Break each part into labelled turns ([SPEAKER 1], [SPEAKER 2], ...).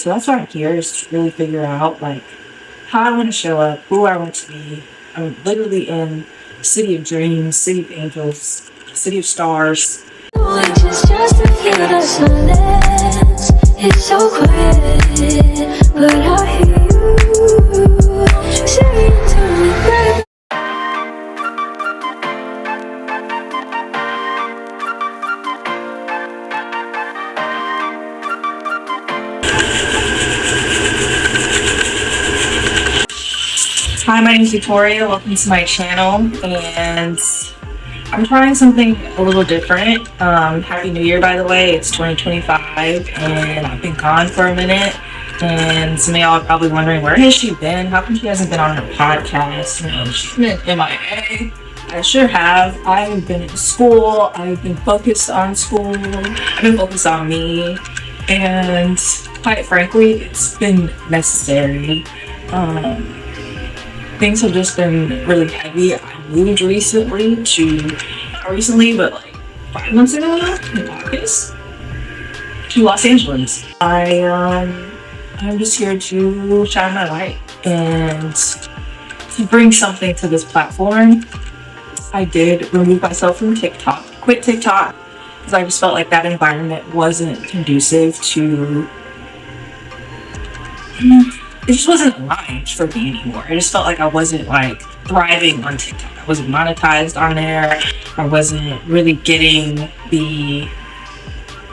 [SPEAKER 1] So that's why I'm here, is to really figure out like how I want to show up, who I want to be. I'm literally in city of dreams, city of angels, city of stars.
[SPEAKER 2] Just to feel the silence. It's so quiet, but I hear you saying to me, baby.
[SPEAKER 1] Hi, my name is Victoria. Welcome to my channel, and I'm trying something a little different. Happy New Year, by the way. It's 2025, and I've been gone for a minute. And some of y'all are probably wondering, where has she been? How come she hasn't been on her podcast? You know, she's been MIA. I sure have. I've been in school. I've been focused on school. I've been focused on me. And quite frankly, it's been necessary. Things have just been really heavy. I moved recently not recently, but like 5 months ago in August, to Los Angeles. I'm just here to shine my light and to bring something to this platform. I did remove myself from TikTok, quit TikTok, because I just felt like that environment wasn't conducive to, it just wasn't aligned for me anymore. I just felt like I wasn't like thriving on TikTok. I wasn't monetized on there. I wasn't really getting the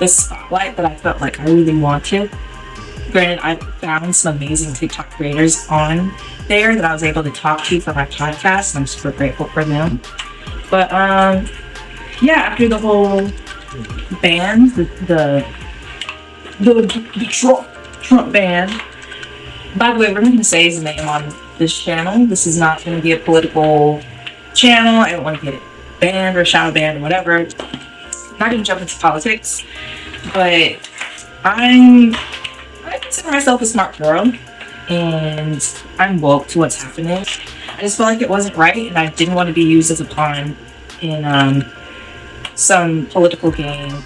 [SPEAKER 1] spotlight that I felt like I really wanted. Granted, I found some amazing TikTok creators on there that I was able to talk to for my podcast, and I'm super grateful for them. But yeah, after the whole ban, the Trump ban. By the way, we're not going to say his name on this channel. This is not going to be a political channel. I don't want to get banned or shadow banned or whatever. I'm not going to jump into politics, but I consider myself a smart girl, and I'm woke to what's happening. I just felt like it wasn't right, and I didn't want to be used as a pawn in some political game,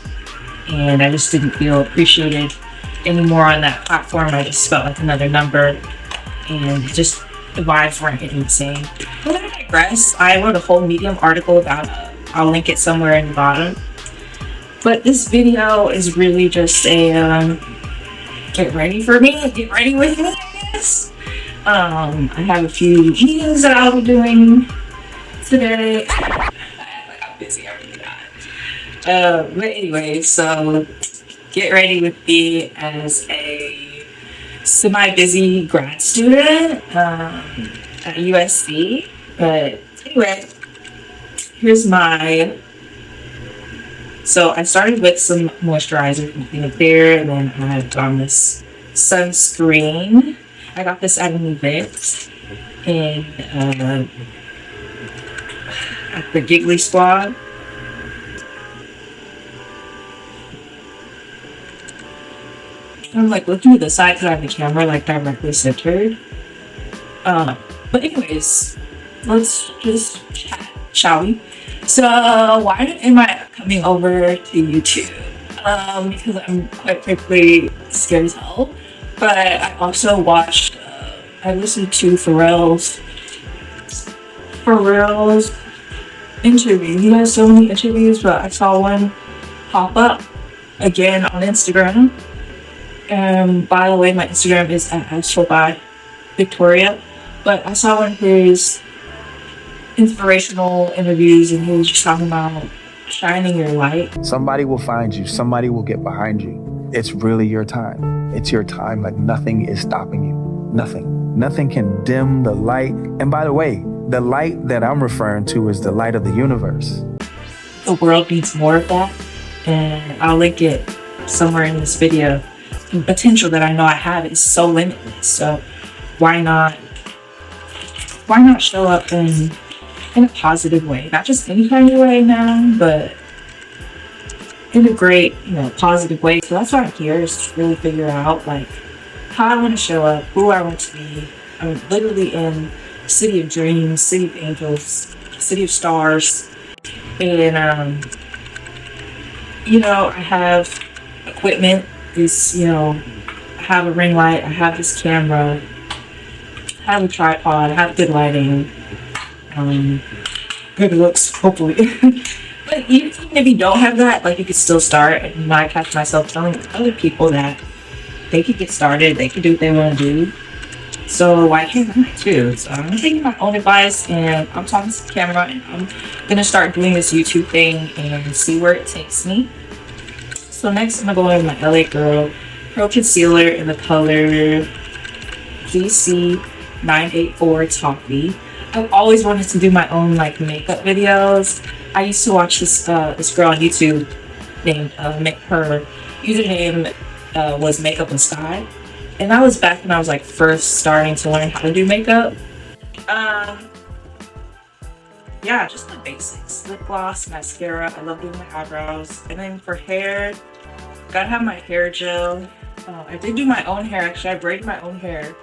[SPEAKER 1] and I just didn't feel appreciated anymore on that platform. I just felt like another number, and just the vibes weren't hitting the same. But I digress. I wrote a whole Medium article about it. I'll link it somewhere in the bottom. But this video is really just a get ready for me, get ready with me, I guess. I have a few meetings that I'll be doing today. I'm busy, I really not. But anyway, so get ready with me as a semi-busy grad student at USC. But anyway, here's so I started with some moisturizer from there, and then I've done this sunscreen. I got this at an event at the Giggly Squad. I'm like looking to the side because I have the camera like directly centered. But anyways, let's just chat, shall we? So why am I coming over to YouTube? Because I'm quite frankly scared as hell. But I also watched, I listened to Pharrell's interview. He has so many interviews, but I saw one pop up again on Instagram. By the way, my Instagram is at Victoria, but I saw one of his inspirational interviews, and he was just talking about shining your light.
[SPEAKER 3] Somebody will find you. Somebody will get behind you. It's really your time. It's your time. Like nothing is stopping you. Nothing can dim the light. And by the way, the light that I'm referring to is the light of the universe.
[SPEAKER 1] The world needs more of that, and I'll link it somewhere in this video. The potential that I know I have is so limitless. So why not show up in a positive way? Not just any kind of way now, but in a great, positive way. So that's why I'm here, is to really figure out like how I want to show up, who I want to be. I'm literally in city of dreams, city of angels, city of stars, and I have equipment. I have a ring light, I have this camera, I have a tripod, I have good lighting, good looks, hopefully. But even if you don't have that, like, you could still start. And I catch myself telling other people that they could get started, they could do what they want to do. So why can't I too? So I'm taking my own advice and I'm talking to the camera and I'm gonna start doing this YouTube thing and see where it takes me. So next I'm gonna go in my LA Girl Pro Concealer in the color GC984 Toffee. I've always wanted to do my own like makeup videos. I used to watch this girl on YouTube named her username was Makeup and Sky. And that was back when I was like first starting to learn how to do makeup. Yeah, just the basics. Lip gloss, mascara. I love doing my eyebrows. And then for hair, gotta have my hair gel. I did do my own hair. Actually, I braided my own hair.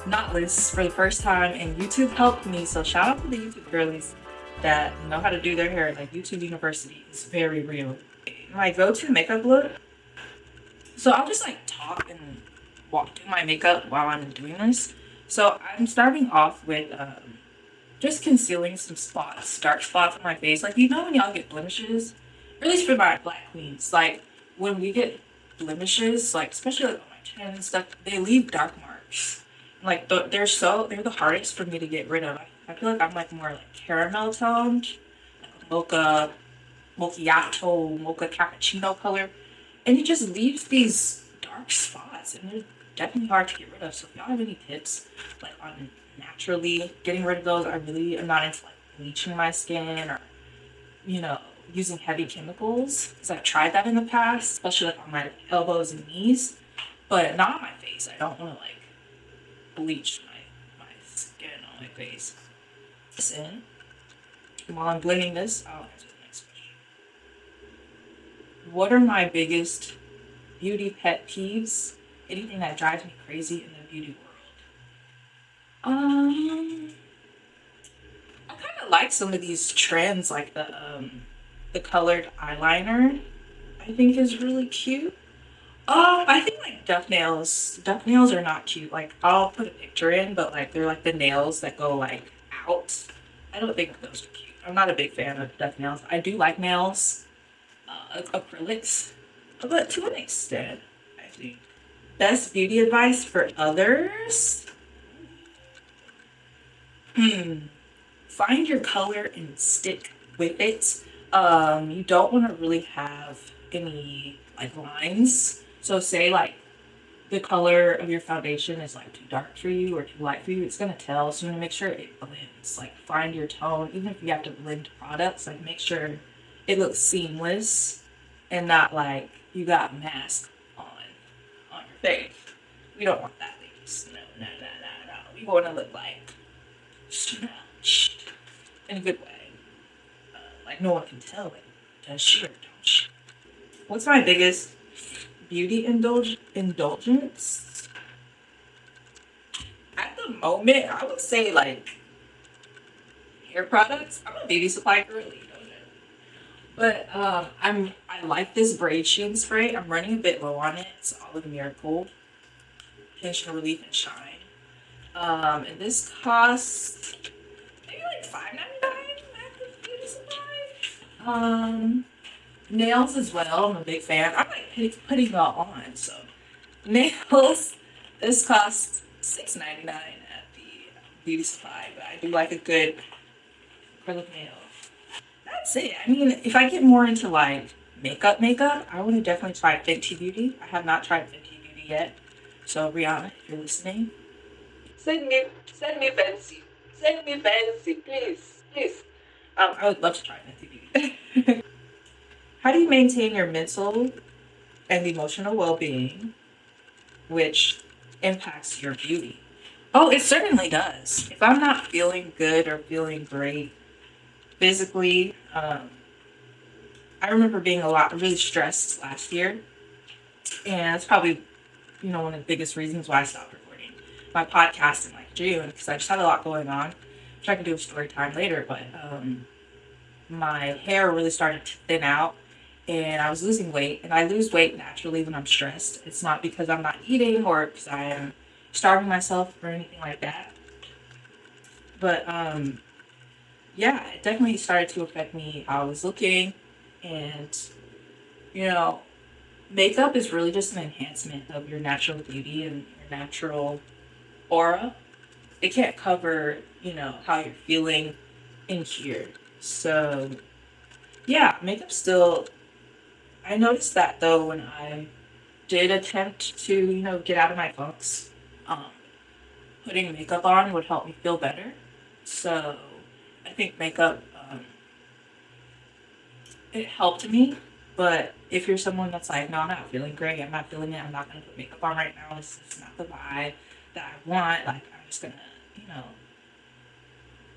[SPEAKER 1] Knotless for the first time. And YouTube helped me. So shout out to the YouTube girlies that know how to do their hair. Like YouTube University is very real. My go-to makeup look. So I'll just like talk and walk through my makeup while I'm doing this. So I'm starting off with just concealing some spots, dark spots on my face. Like, you know when y'all get blemishes? Or at least for my black queens. Like, when we get blemishes, like, especially like on my chin and stuff, they leave dark marks. Like, they're the hardest for me to get rid of. I feel like I'm like more like caramel toned. Like a mocha cappuccino color. And it just leaves these dark spots. And they're definitely hard to get rid of. So if y'all have any tips like on naturally getting rid of those, I really am not into like bleaching my skin or, you know, using heavy chemicals, because I've tried that in the past, especially like on my elbows and knees, but not on my face. I don't want to like bleach my skin on my face. And while I'm blending this, I'll answer the next question. What are my biggest beauty pet peeves? Anything that drives me crazy in the beauty world? I kind of like some of these trends, like the colored eyeliner. I think is really cute. I think like duck nails. Duck nails are not cute. Like, I'll put a picture in, but like they're like the nails that go like out. I don't think those are cute. I'm not a big fan of duck nails. I do like nails, acrylics, but to an extent, I think. Best beauty advice for others? Find your color and stick with it. You don't want to really have any like lines. So say like the color of your foundation is like too dark for you or too light for you, it's gonna tell. So you want to make sure it blends. Like, find your tone. Even if you have to blend products, like make sure it looks seamless and not like you got mask on your face. We don't want that, ladies. No. We want to look like in a good way. Like no one can tell it. Does she or don't she? What's my biggest beauty indulgence? At the moment, I would say like hair products. I'm a beauty supply girly, you know that. But I like this braid sheen spray. I'm running a bit low on it. It's Olive Miracle Tension Relief and Shine. And this costs maybe like $5.99 at the beauty supply. Nails as well. I'm a big fan. I like putting y'all on. So nails, this costs $6.99 at the beauty supply. But I do like a good acrylic nail. That's it. I mean, if I get more into like makeup, I want to definitely try Fenty Beauty. I have not tried Fenty Beauty yet. So Rihanna, if you're listening, send me fancy. Send me fancy, please. I would love to try Fenty Beauty. How do you maintain your mental and emotional well-being, which impacts your beauty? Oh, it certainly does. If I'm not feeling good or feeling great physically, I remember being really stressed last year, and that's probably, one of the biggest reasons why I stopped recording my podcast in like June, because I just had a lot going on, which I can do a story time later. But my hair really started to thin out, and I was losing weight. And I lose weight naturally when I'm stressed. It's not because I'm not eating or because I am starving myself or anything like that. But yeah, it definitely started to affect me how I was looking. And, you know, makeup is really just an enhancement of your natural beauty and your natural aura. It can't cover, how you're feeling in here. So, yeah, makeup still. I noticed that though when I did attempt to, get out of my funks, um, putting makeup on would help me feel better. So, I think makeup, it helped me. But if you're someone that's like, no, I'm not feeling great, I'm not feeling it, I'm not gonna put makeup on right now, this is not the vibe that I want, like, I'm just gonna, you know,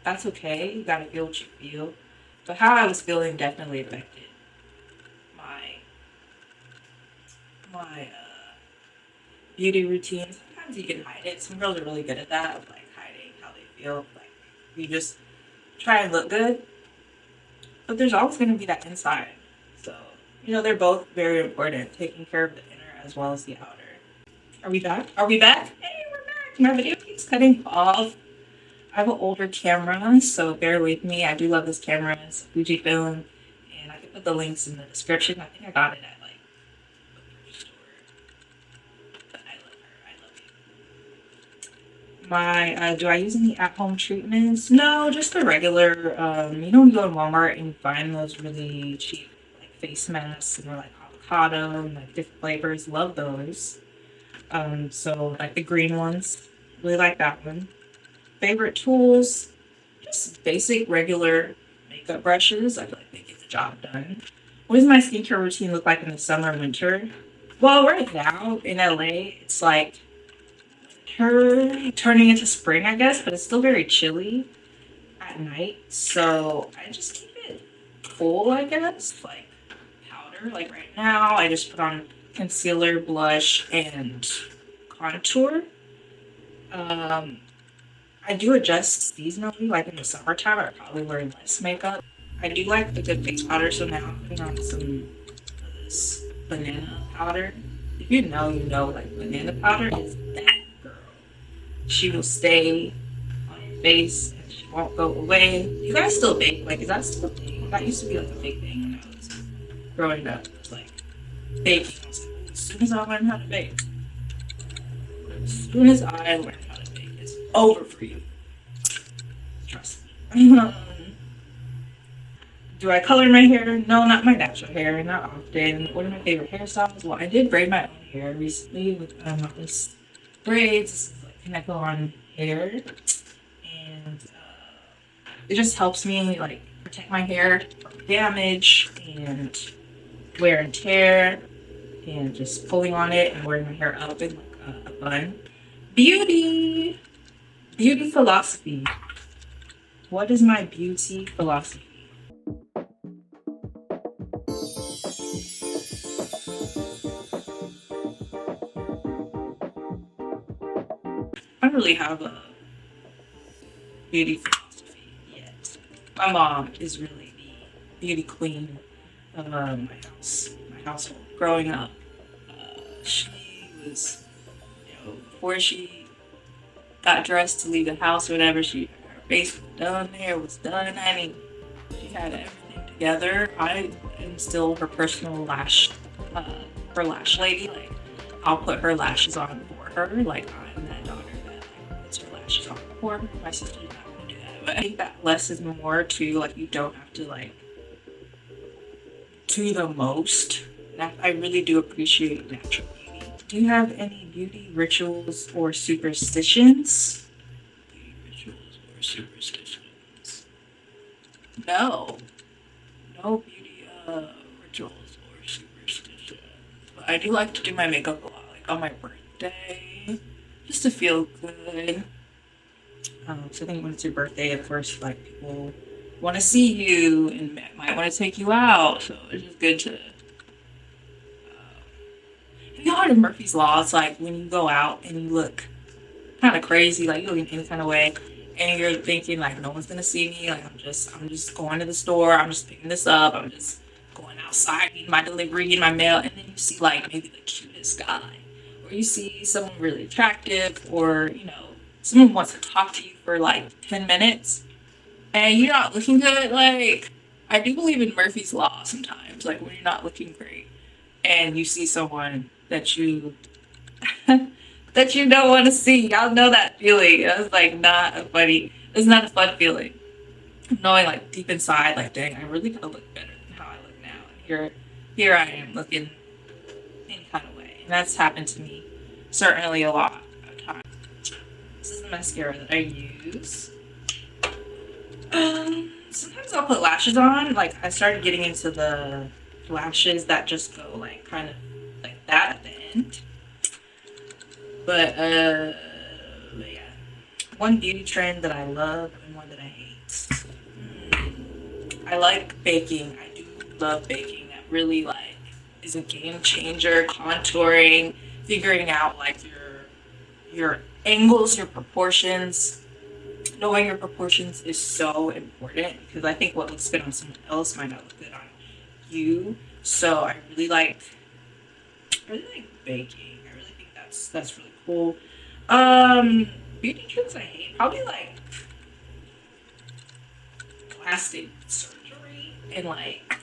[SPEAKER 1] that's okay. You gotta feel what you feel. But how I was feeling definitely affected my my beauty routine. Sometimes you can hide it. Some girls are really good at that, of like hiding how they feel. Like you just try and look good, but there's always gonna be that inside. So they're both very important. Taking care of the inner as well as the outer. Are we back? Are we back? Hey, we're back. My video keeps cutting off. I have an older camera, so bear with me. I do love this camera. It's a Fujifilm, and I can put the links in the description. I think I got it at like a thrift store. But I love her. I love you. Do I use any at-home treatments? No, just the regular. You go to Walmart and you find those really cheap like face masks and they're like avocado and like different flavors. Love those. So like the green ones, really like that one. Favorite tools, just basic regular makeup brushes. I feel like they get the job done. What does my skincare routine look like in the summer and winter? Well, right now in LA, it's like winter turning into spring, I guess, but it's still very chilly at night. So I just keep it cool, I guess. Like powder. Like right now, I just put on concealer, blush, and contour. I do adjust seasonally, like in the summertime, I probably wear less makeup. I do like the good face powder, so now I'm putting on some of this banana powder. If you know, like banana powder is that girl. She will stay on your face and she won't go away. You guys still bake? Like, is that still a thing? That used to be like a big thing when I was growing up. It was like baking. I was like, as soon as I learn how to bake, as soon as I learn how to bake, it's over for you. Trust me. Do I color my hair? No, not my natural hair, not often. What are my favorite hairstyles? Well, I did braid my own hair recently with this braids. This is like connect on hair, and it just helps me like protect my hair from damage and wear and tear, and just pulling on it and wearing my hair up in like a bun. Beauty philosophy. What is my beauty philosophy? I don't really have a beauty philosophy yet. My mom is really the beauty queen of my household. Growing up, she was, before she got dressed to leave the house or whatever, her face was done, hair was done. I mean, she had everything together. I am still her personal her lash lady. Like, I'll put her lashes on for her. Like, I'm that daughter that like puts her lashes on for her. My sister's not gonna do that. But I think that less is more too. Like, you don't have to like do the most. I really do appreciate natural beauty. Do you have any beauty rituals or superstitions? Beauty rituals or superstitions? No. No beauty rituals or superstitions. But I do like to do my makeup a lot, like on my birthday, just to feel good. So I think when it's your birthday, of course, like people want to see you and might want to take you out. So it's just good to. Have you heard of Murphy's Law? It's like when you go out and you look kind of crazy, like you look in any kind of way, and you're thinking like no one's gonna see me. Like I'm just going to the store. I'm just picking this up. I'm just going outside, getting my delivery, getting my mail, and then you see like maybe the cutest guy, or you see someone really attractive, or someone wants to talk to you for like 10 minutes, and you're not looking good. Like, I do believe in Murphy's Law sometimes, like when you're not looking great, and you see someone that you that you don't want to see. Y'all know that feeling. That's like not a funny. It's not a fun feeling. Knowing like deep inside, like, dang, I really could look better than how I look now. And here I am looking any kind of way, and that's happened to me certainly a lot of times. This is the mascara that I use. Sometimes I'll put lashes on. Like, I started getting into the lashes that just go like kind of like that at the end. But yeah. One beauty trend that I love and one that I hate. I like baking. I do love baking. That really like is a game changer. Contouring, figuring out like your angles, your proportions. Knowing your proportions is so important because I think what looks good on someone else might not look good on you. So I really like baking. I really think that's really cool. Beauty trends I hate probably like plastic surgery and like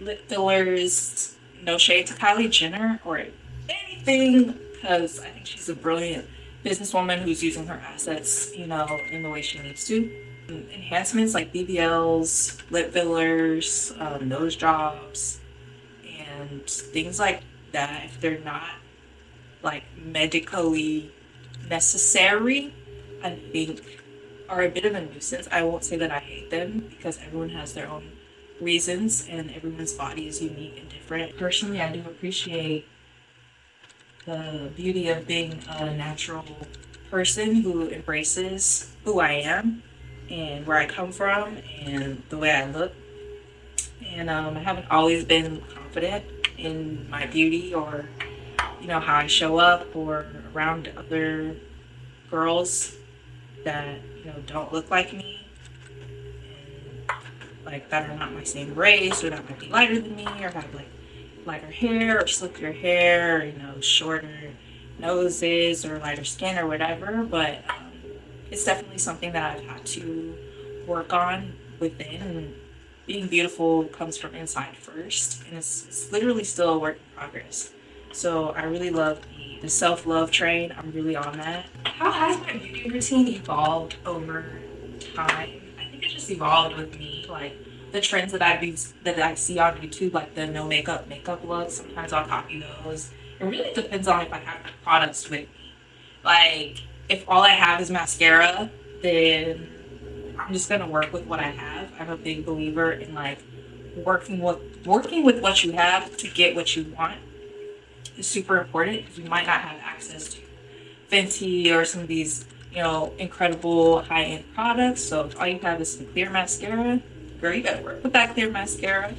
[SPEAKER 1] lip fillers. No shade to Kylie Jenner or anything, because I think she's a brilliant businesswoman who's using her assets, in the way she needs to. Enhancements like BBLs, lip fillers, nose jobs, and things like that, if they're not like medically necessary, I think are a bit of a nuisance. I won't say that I hate them because everyone has their own reasons and everyone's body is unique and different. Personally, I do appreciate the beauty of being a natural person who embraces who I am and where I come from and the way I look. And I haven't always been confident in my beauty or how I show up or around other girls that don't look like me and like that are not my same race or that might be lighter than me or have like lighter hair or slicker hair or shorter noses or lighter skin or whatever. But it's definitely something that I've had to work on within, and being beautiful comes from inside first, and it's literally still a work in progress. So I really love the self-love train. I'm really on that. How has my beauty routine evolved over time? I think it just evolved with me. Like the trends that I see on YouTube, like the no makeup look. Sometimes I'll copy those. It really depends on if I have the products with me. Like if all I have is mascara, then I'm just gonna work with what I have. I'm a big believer in like working with what you have to get what you want is super important because you might not have access to Fenty or some of these, incredible high-end products. So if all you have is some clear mascara, girl, you gotta work with that clear mascara.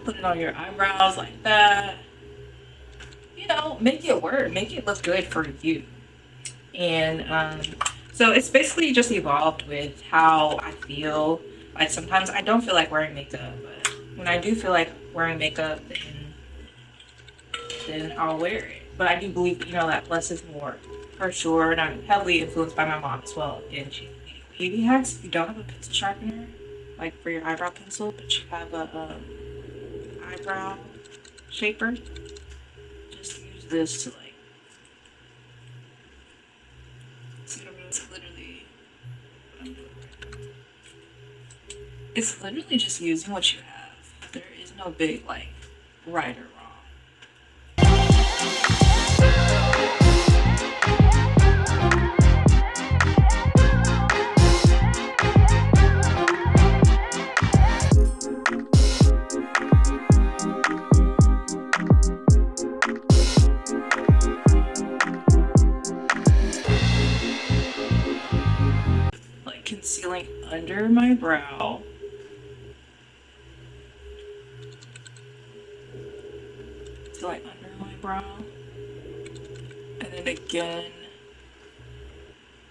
[SPEAKER 1] Put it on your eyebrows like that. Make it work. Make it look good for you. And so it's basically just evolved with how I feel. Like sometimes I don't feel like wearing makeup, but when I do feel like wearing makeup, then I'll wear it. But I do believe, that less is more for sure. And I'm heavily influenced by my mom as well. And she's beauty hacks. If you don't have a pencil sharpener, like for your eyebrow pencil, but you have a eyebrow shaper, just use this to like. See what I mean? It's literally just using what you have. There is no big like right or wrong. Like concealing under my brow. Like under my brow, and then again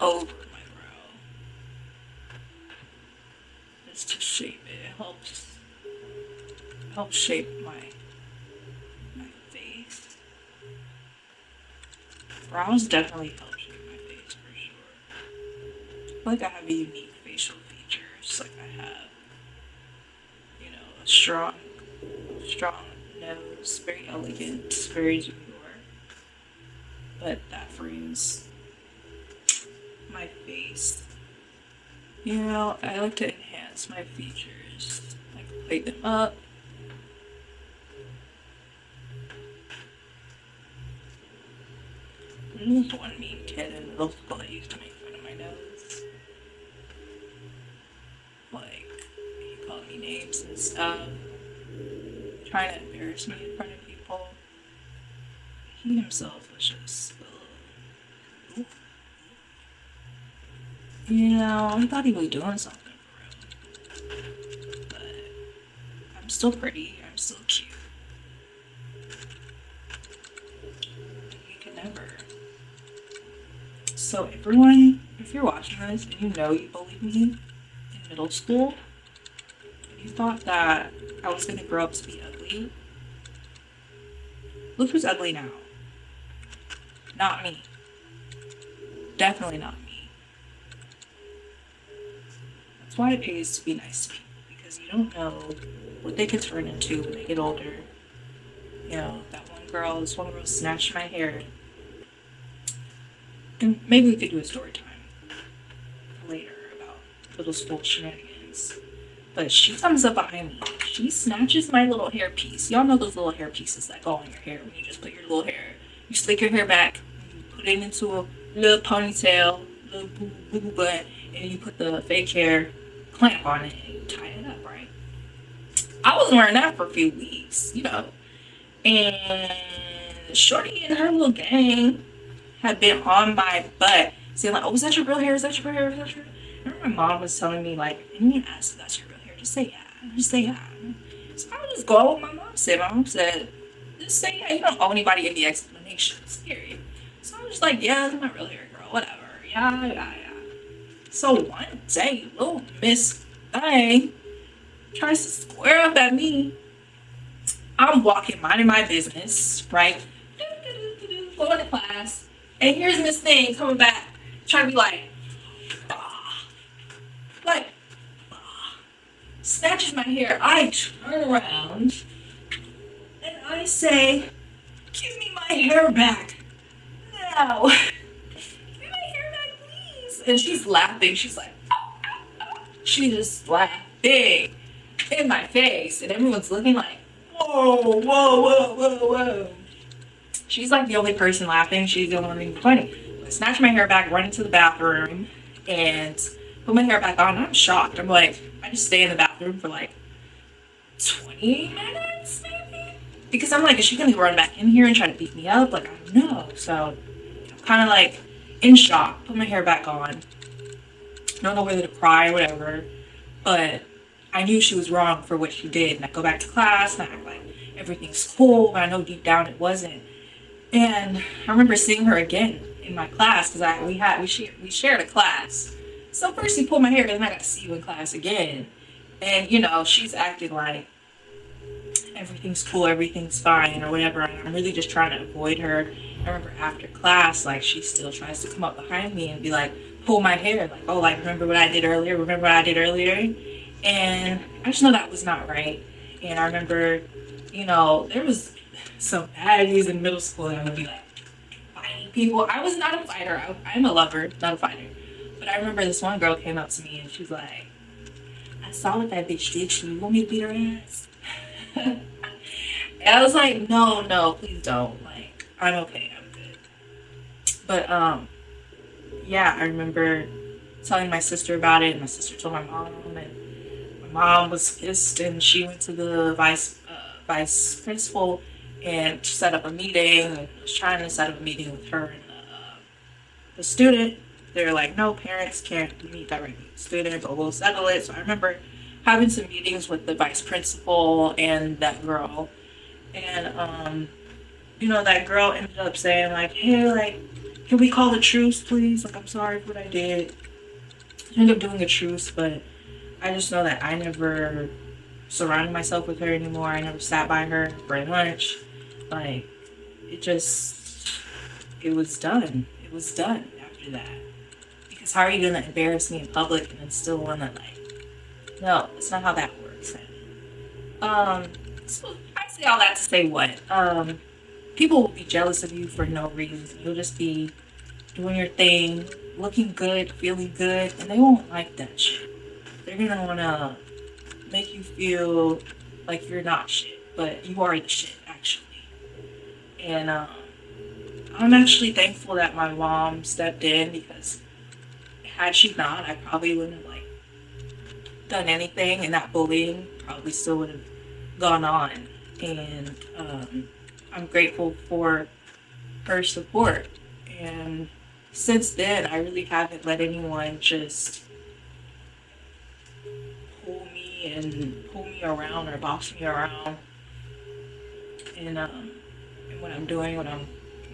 [SPEAKER 1] over my brow, just to shape it. It helps helped shape my face. Brows definitely help shape my face for sure. I feel like I have a unique facial features. Like I have, a strong nose, very elegant, very demure. But that frames my face. I like to enhance my features. I can play them up. There's one mean kid in middle school that used to make fun of my nose. Like, he called me names and stuff. Trying to embarrass me in front of people. He himself was just, I thought he was doing something for real. But I'm still pretty. I'm still cute. You can never. So everyone, if you're watching this and you bullied me in middle school, and you thought that I was gonna grow up to be ugly, look who's ugly now. Not me. Definitely not me. That's why it pays to be nice to people, because you don't know what they could turn into when they get older. This one girl snatched my hair. And maybe we could do a story time later about middle school shenanigans. But she comes up behind me. She snatches my little hair piece. Y'all know those little hair pieces that go on your hair when you just put your little hair. You slick your hair back, you put it into a little ponytail, little boo bun, and you put the fake hair clamp on it and you tie it up, right? I was wearing that for a few weeks, And Shorty and her little gang had been on my butt, saying like, "Oh, is that your real hair? Is that your real hair? Is that your?" I remember my mom was telling me like, "Anyone asks if that's your real hair, just say yeah. Just say yeah." So I would just go with what my mom said. My mom said, "Just say yeah. You don't owe anybody any explanations, period." So I was just like, "Yeah, that's my real hair, girl. Whatever. Yeah." So one day, little Miss Thing tries to square up at me. I'm walking, minding my business, right? Going to class. And here's Miss Thing coming back, trying to be like, snatches my hair. I turn around and I say, "Give me my hair back now. Give me my hair back, please." And she's laughing. She's like, she's just laughing in my face. And everyone's looking like, whoa. She's like the only person laughing. She's the only one being funny. I snatch my hair back, run into the bathroom, and put my hair back on. I'm shocked. I'm like, I just stay in the bathroom for like 20 minutes, maybe? Because I'm like, is she gonna run back in here and try to beat me up? Like, I don't know. So, kind of like in shock, put my hair back on. Don't know whether to cry or whatever. But I knew she was wrong for what she did. And I go back to class and I act like everything's cool, but I know deep down it wasn't. And I remember seeing her again in my class because we shared a class. So first you pull my hair, and then I got to see you in class again. And she's acting like everything's cool, everything's fine, or whatever. And I'm really just trying to avoid her. I remember after class, like she still tries to come up behind me and be like, pull my hair, like, "Oh, like remember what I did earlier? Remember what I did earlier?" And I just know that was not right. And I remember, there was some baddies in middle school that would be like fighting people. I was not a fighter. I'm a lover, not a fighter. But I remember this one girl came up to me and she was like, "I saw what that bitch did to you. You want me to beat her ass?" And I was like, no, please don't. Like, I'm okay. I'm good. But, yeah, I remember telling my sister about it, and my sister told my mom, and my mom was pissed, and she went to the vice principal and set up a meeting, and was trying to set up a meeting with her and the student. They're like, "No, parents can't meet directly with the student, but we'll settle it." So I remember having some meetings with the vice principal and that girl, and that girl ended up saying like, "Hey, like, can we call a truce, please? Like, I'm sorry for what I did." I ended up doing a truce, but I just know that I never surrounding myself with her anymore. I never sat by her for lunch. Like, it was done. It was done after that. Because how are you gonna embarrass me in public and then still wanna, like, no, that's not how that works. So I say all that to say what? People will be jealous of you for no reason. You'll just be doing your thing, looking good, feeling good, and they won't like that shit. They're gonna wanna make you feel like you're not shit, but you are the shit, actually. And I'm actually thankful that my mom stepped in, because had she not, I probably wouldn't have, like, done anything, and that bullying probably still would have gone on. And I'm grateful for her support. And since then, I really haven't let anyone just pull me around or boss me around. And what I'm doing, what I'm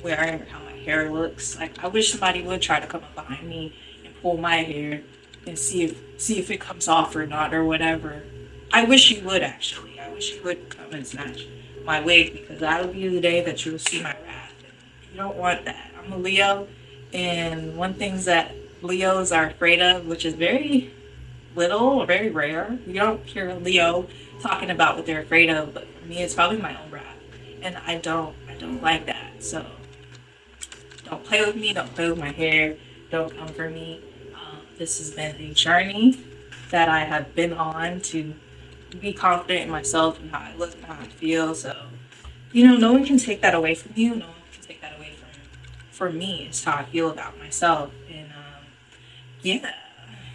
[SPEAKER 1] wearing, how my hair looks. Like, I wish somebody would try to come up behind me and pull my hair and see if it comes off or not or whatever. I wish you would, actually. I wish you would come and snatch my wig, because that'll be the day that you will see my wrath. And you don't want that. I'm a Leo, and one thing that Leos are afraid of, which is very little or very rare. You don't hear a Leo talking about what they're afraid of, but for me, it's probably my own wrath. And I don't like that. So don't play with me. Don't play with my hair. Don't come for me. This has been a journey that I have been on to be confident in myself and how I look and how I feel. So, no one can take that away from you. No one can take that away from me. It's how I feel about myself. And yeah.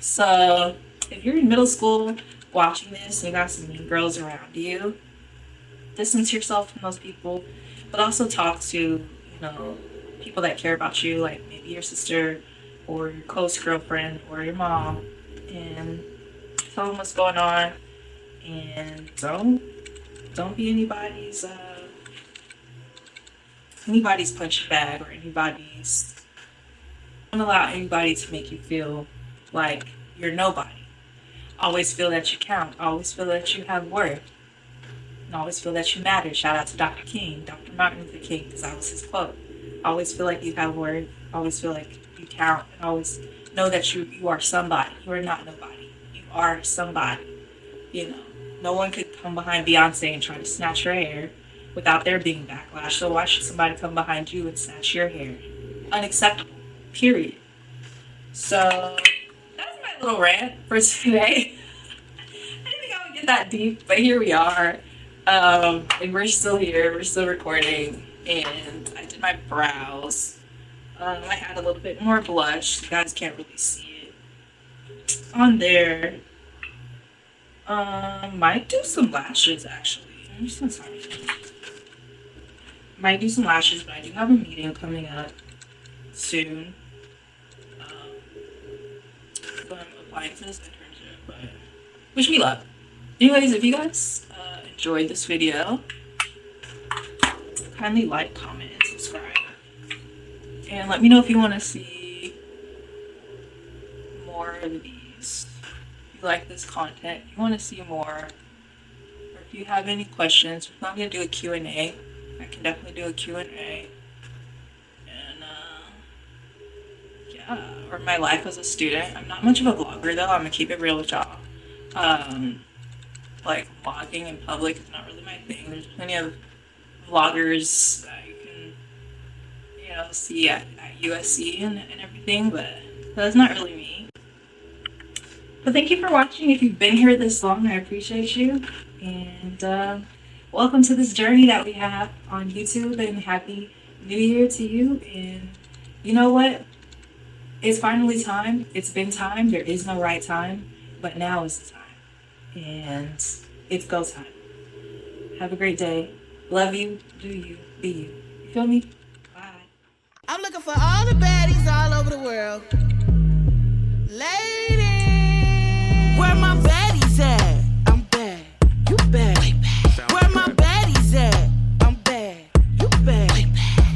[SPEAKER 1] So if you're in middle school watching this and you got some mean girls around you, distance yourself from those people, but also talk to, people that care about you, like maybe your sister or your close girlfriend or your mom, and tell them what's going on. And don't be anybody's punching bag, or don't allow anybody to make you feel like you're nobody. Always feel that you count. Always feel that you have worth. And always feel that you matter. Shout out to Dr. Martin Luther King, because that was his quote. Always feel like you have worth. Always feel like you count. And always know that you are somebody. You are not nobody. You are somebody. No one could come behind Beyonce and try to snatch her hair without there being backlash. So why should somebody come behind you and snatch your hair? Unacceptable. Period. So that's my little rant for today. I didn't think I would get that deep, but here we are. And we're still here. We're still recording. And I did my brows. I had a little bit more blush. You guys can't really see it on there. Might do some lashes, actually. I'm so sorry. Might do some lashes, but I do have a meeting coming up soon. So I'm applying for this internship, but wish me luck. Anyways, if you guys enjoyed this video, kindly like, comment, and subscribe. And let me know if you want to see more of these. Like this content, if you want to see more, or if you have any questions, I'm going to do a Q&A. I can definitely do a Q&A. And yeah, or my life as a student. I'm not much of a vlogger though. I'm going to keep it real with y'all. Like, vlogging in public is not really my thing. There's plenty of vloggers that you can, see at USC and everything, but that's not really me. But thank you for watching. If you've been here this long, I appreciate you. And welcome to this journey that we have on YouTube. And Happy New Year to you. And you know what? It's finally time. It's been time. There is no right time. But now is the time. And it's go time. Have a great day. Love you. Do you. Be you. You feel me? Bye.
[SPEAKER 4] I'm looking for all the baddies all over the world. Ladies. Where my baddies at? I'm bad, you bad. Where my baddies at? I'm bad, you bad.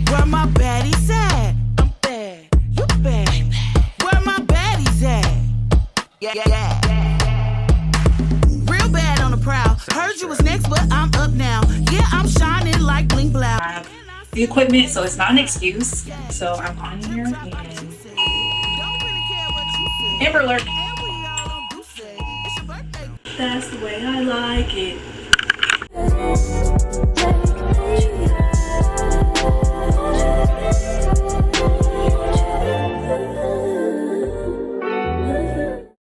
[SPEAKER 4] Where my baddies at? I'm bad, you bad. Where my baddies at? Yeah. Real bad on the prowl. you was next, but I'm up now. Yeah, I'm shining like bling blow.
[SPEAKER 1] I have the equipment, so it's not an excuse. So I'm on here and Amber Alert. That's the way I like it.